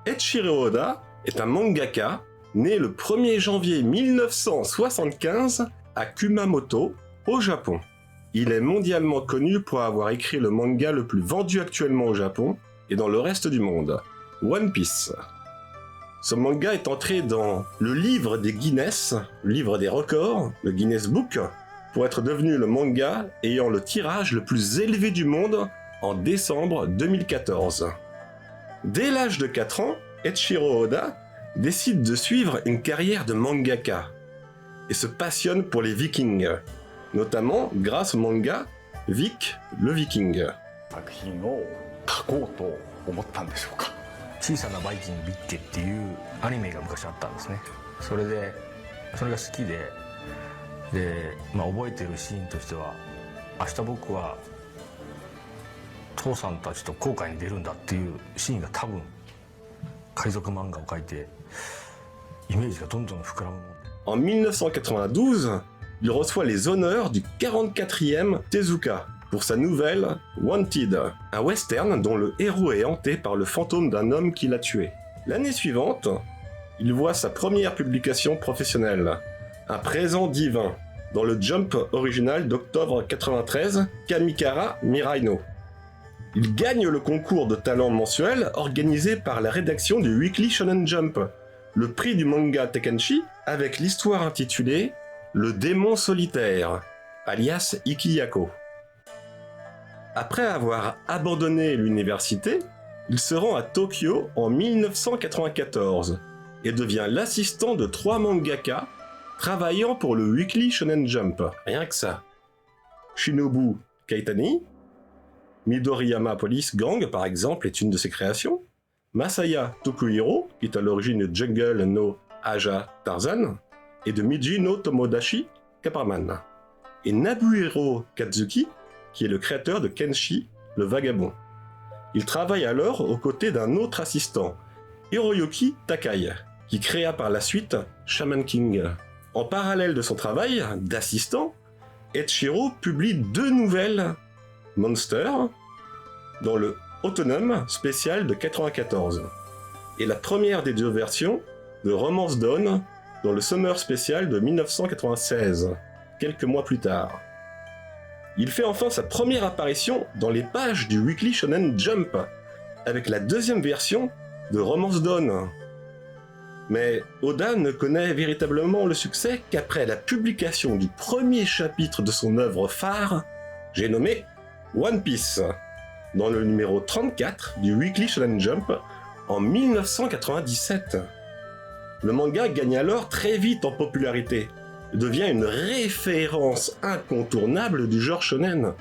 Eiichiro Oda est un mangaka né le 1er janvier 1975 à Kumamoto, au Japon. Il est mondialement connu pour avoir écrit le manga le plus vendu actuellement au Japon et dans le reste du monde, One Piece. Ce manga est entré dans le livre des Guinness, le livre des records, le Guinness Book, pour être devenu le manga ayant le tirage le plus élevé du monde en décembre 2014. Dès l'âge de 4 ans, Eiichiro Oda décide de suivre une carrière de mangaka et se passionne pour les Vikings, notamment grâce au manga Vic le Viking. 作品を書こうと思ったんでしょうか。小さなバイキングビッケっていうアニメが昔あったんですね。それが好きで、覚えてるシーンとしては、明日僕は父さんたちと航海に出るんだっていうシーンが多分海賊漫画を描いてイメージがどんどん膨らむもんで。En 1992, il reçoit les honneurs du 44e Tezuka pour sa nouvelle Wanted, un western dont le héros est hanté par le fantôme d'un homme qui l'a tué. L'année suivante, il voit sa première publication professionnelle, Un présent divin, dans le Jump original d'octobre 93, Kamikara Mirai no. Il gagne le concours de talent mensuel organisé par la rédaction du Weekly Shonen Jump, le prix du manga Tekkenchi, avec l'histoire intitulée Le démon solitaire, alias Ikiyako. Après avoir abandonné l'université, il se rend à Tokyo en 1994 et devient l'assistant de 3 mangaka travaillant pour le Weekly Shonen Jump. Rien que ça. Shinobu Kaitani, Midoriyama Police Gang par exemple est une de ses créations, Masaya Tokuhiro, qui est à l'origine de Jungle no Aja Tarzan, et de Miji no Tomodachi Caparman, et Nabuhiro Katsuki, qui est le créateur de Kenshi, le vagabond. Il travaille alors aux côtés d'un autre assistant, Hiroyuki Takai, qui créa par la suite Shaman King. En parallèle de son travail d'assistant, Eiichiro publie 2 nouvelles Monsters dans le Autumn spécial de 94, et la première des 2 versions de Romance Dawn dans le Summer spécial de 1996, quelques mois plus tard. Il fait enfin sa première apparition dans les pages du Weekly Shonen Jump, avec la 2e version de Romance Dawn. Mais Oda ne connaît véritablement le succès qu'après la publication du premier chapitre de son œuvre phare, j'ai nommé One Piece, dans le numéro 34 du Weekly Shonen Jump en 1997. Le manga gagne alors très vite en popularité et devient une référence incontournable du genre shonen,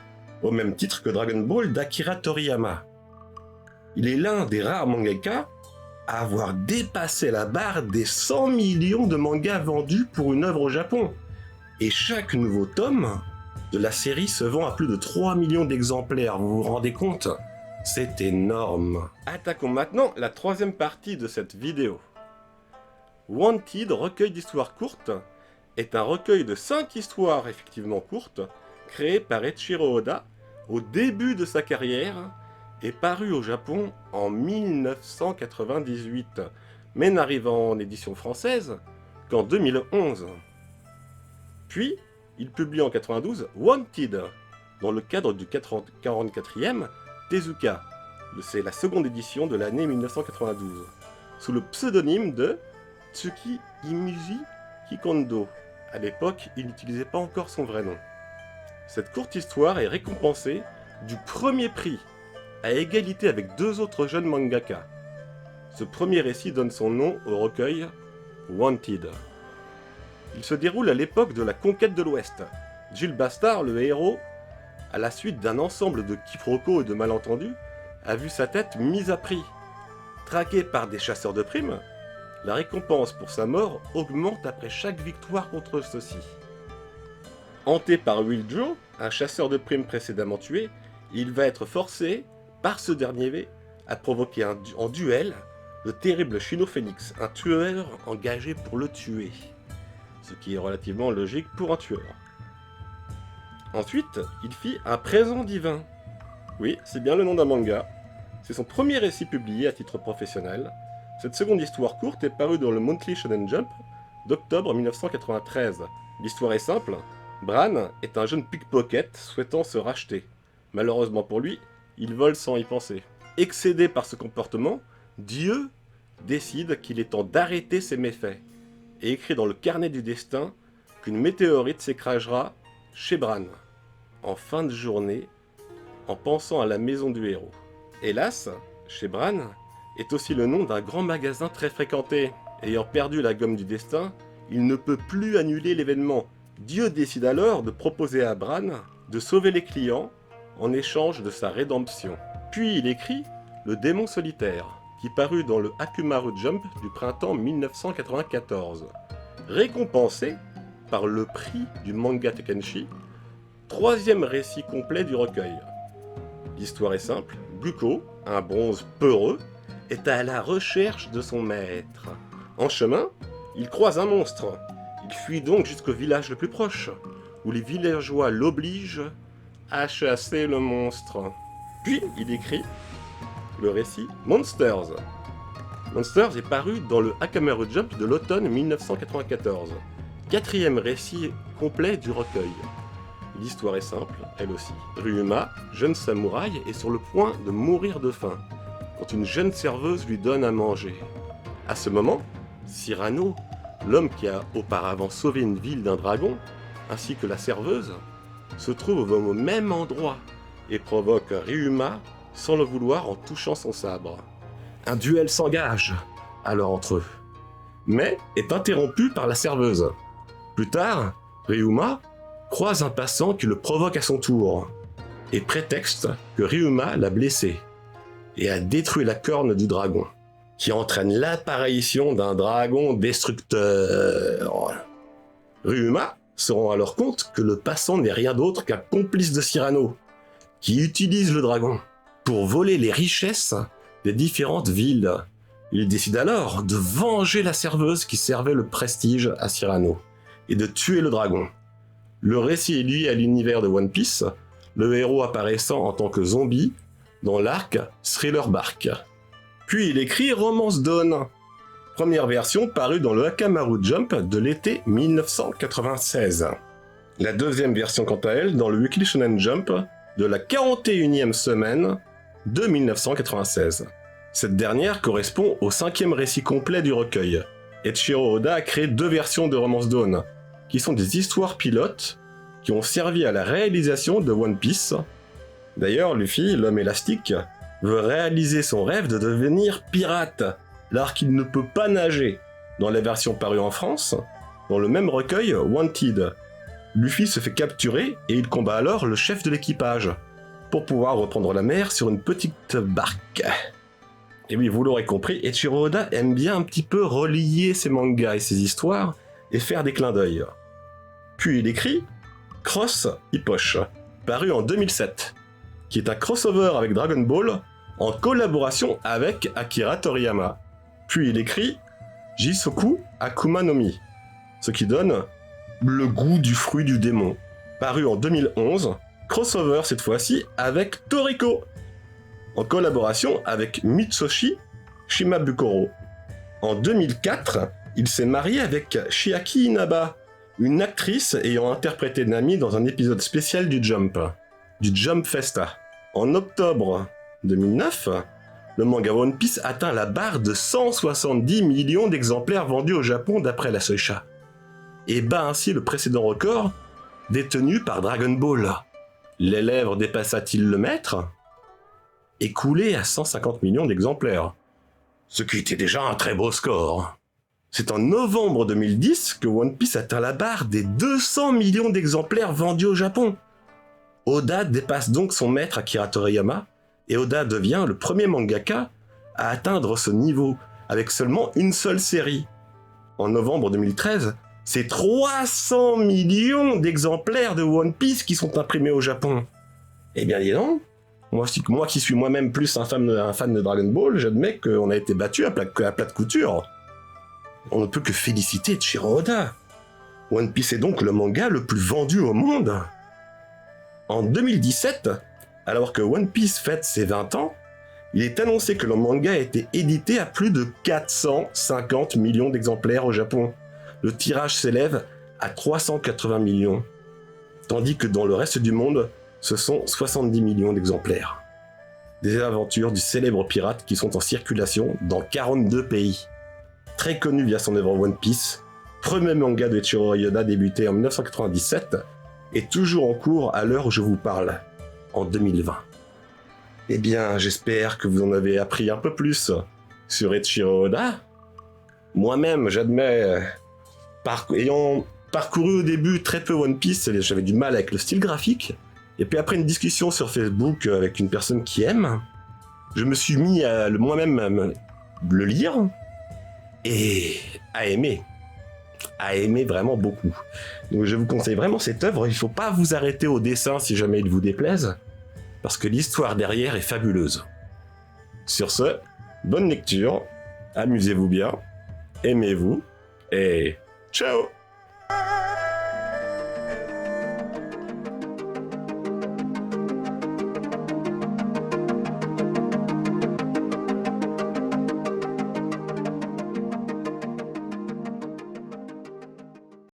au même titre que Dragon Ball d'Akira Toriyama. Il est l'un des rares mangaka à avoir dépassé la barre des 100 millions de mangas vendus pour une œuvre au Japon, et chaque nouveau tome de la série se vend à plus de 3 millions d'exemplaires, vous vous rendez compte? C'est énorme. Attaquons maintenant la 3e partie de cette vidéo. Wanted, recueil d'histoires courtes, est un recueil de 5 histoires effectivement courtes, créées par Eiichiro Oda au début de sa carrière et paru au Japon en 1998, mais n'arrivant en édition française qu'en 2011. Puis, il publie en 92 Wanted, dans le cadre du 44e Tezuka. C'est la 2e édition de l'année 1992, sous le pseudonyme de Tsuki Imuji Hikondo. À l'époque, il n'utilisait pas encore son vrai nom. Cette courte histoire est récompensée du premier prix, à égalité avec 2 autres jeunes mangaka. Ce premier récit donne son nom au recueil Wanted. Il se déroule à l'époque de la conquête de l'Ouest. Jill Bastard, le héros, à la suite d'un ensemble de quiproquos et de malentendus, a vu sa tête mise à prix. Traqué par des chasseurs de primes, la récompense pour sa mort augmente après chaque victoire contre ceux-ci. Hanté par Wiljo, un chasseur de primes précédemment tué, il va être forcé, par ce dernier, à provoquer en duel le terrible Shino Phoenix, un tueur engagé pour le tuer. Ce qui est relativement logique pour un tueur. Ensuite, il fit un présent divin. Oui, c'est bien le nom d'un manga. C'est son premier récit publié à titre professionnel. Cette seconde histoire courte est parue dans le Monthly Shonen Jump d'octobre 1993. L'histoire est simple. Bran est un jeune pickpocket souhaitant se racheter. Malheureusement pour lui, il vole sans y penser. Excédé par ce comportement, Dieu décide qu'il est temps d'arrêter ses méfaits et écrit dans le carnet du destin qu'une météorite s'écrasera chez Bran, en fin de journée, en pensant à la maison du héros. Hélas, chez Bran est aussi le nom d'un grand magasin très fréquenté. Ayant perdu la gomme du destin, il ne peut plus annuler l'événement. Dieu décide alors de proposer à Bran de sauver les clients en échange de sa rédemption. Puis il écrit Le démon solitaire, qui parut dans le Akumaru Jump du printemps 1994, récompensé par le prix du manga Tekenshi, troisième récit complet du recueil. L'histoire est simple, Guko, un bronze peureux, est à la recherche de son maître. En chemin, il croise un monstre. Il fuit donc jusqu'au village le plus proche, où les villageois l'obligent à chasser le monstre. Puis il écrit le récit Monsters. Monsters est paru dans le Akumaru Jump de l'automne 1994, quatrième récit complet du recueil. L'histoire est simple, elle aussi. Ryuma, jeune samouraï, est sur le point de mourir de faim, quand une jeune serveuse lui donne à manger. À ce moment, Cyrano, l'homme qui a auparavant sauvé une ville d'un dragon, ainsi que la serveuse, se trouvent au même endroit et provoquent Ryuma sans le vouloir en touchant son sabre. Un duel s'engage alors entre eux, mais est interrompu par la serveuse. Plus tard, Ryuma croise un passant qui le provoque à son tour, et prétexte que Ryuma l'a blessé, et a détruit la corne du dragon, qui entraîne l'apparition d'un dragon destructeur. Ryuma se rend alors compte que le passant n'est rien d'autre qu'un complice de Cyrano, qui utilise le dragon pour voler les richesses des différentes villes. Il décide alors de venger la serveuse qui servait le prestige à Cyrano, et de tuer le dragon. Le récit est lié à l'univers de One Piece, le héros apparaissant en tant que zombie dans l'arc Thriller Bark. Puis il écrit Romance Dawn, première version parue dans le Akumaru Jump de l'été 1996. La deuxième version quant à elle dans le Weekly Shonen Jump de la 41e semaine de 1996. Cette dernière correspond au 5e récit complet du recueil. Eiichiro Oda a créé deux versions de Romance Dawn, qui sont des histoires pilotes qui ont servi à la réalisation de One Piece. D'ailleurs, Luffy, l'homme élastique, veut réaliser son rêve de devenir pirate, alors qu'il ne peut pas nager. Dans la version parue en France, dans le même recueil, Wanted, Luffy se fait capturer et il combat alors le chef de l'équipage, pour pouvoir reprendre la mer sur une petite barque. Et oui, vous l'aurez compris, Eiichiro Oda aime bien un petit peu relier ses mangas et ses histoires, et faire des clins d'œil. Puis il écrit Cross Hippoche, paru en 2007, qui est un crossover avec Dragon Ball en collaboration avec Akira Toriyama. Puis il écrit Jisoku Akuma no Mi, ce qui donne le goût du fruit du démon, paru en 2011, crossover cette fois-ci avec Toriko, en collaboration avec Mitsushi Shimabukuro. En 2004, il s'est marié avec Chiaki Inaba, une actrice ayant interprété Nami dans un épisode spécial du Jump Festa. En octobre 2009, le manga One Piece atteint la barre de 170 millions d'exemplaires vendus au Japon d'après la Shueisha, et bat ainsi le précédent record détenu par Dragon Ball. L'élève dépassa-t-il le maître ? Écoulé à 150 millions d'exemplaires, ce qui était déjà un très beau score. C'est en novembre 2010 que One Piece atteint la barre des 200 millions d'exemplaires vendus au Japon. Oda dépasse donc son maître Akira Toriyama, et Oda devient le premier mangaka à atteindre ce niveau, avec seulement une seule série. En novembre 2013, C'est 300 millions d'exemplaires de One Piece qui sont imprimés au Japon. Eh bien, dis donc. Moi qui suis moi-même plus un fan de Dragon Ball, j'admets qu'on a été battu à plat de couture. On ne peut que féliciter Eiichiro Oda. One Piece est donc le manga le plus vendu au monde. En 2017, alors que One Piece fête ses 20 ans, il est annoncé que le manga a été édité à plus de 450 millions d'exemplaires au Japon. Le tirage s'élève à 380 millions, tandis que dans le reste du monde, ce sont 70 millions d'exemplaires. Des aventures du célèbre pirate qui sont en circulation dans 42 pays. Très connu via son œuvre One Piece, premier manga de Eiichiro Oda débuté en 1997 et toujours en cours à l'heure où je vous parle, en 2020. Eh bien, j'espère que vous en avez appris un peu plus sur Eiichiro Oda. Moi-même, j'admets, ayant parcouru au début très peu One Piece, j'avais du mal avec le style graphique. Et puis après une discussion sur Facebook avec une personne qui aime, je me suis mis à moi-même le lire et à aimer vraiment beaucoup. Donc je vous conseille vraiment cette œuvre, il ne faut pas vous arrêter au dessin si jamais il vous déplaise, parce que l'histoire derrière est fabuleuse. Sur ce, bonne lecture, amusez-vous bien, aimez-vous, et ciao!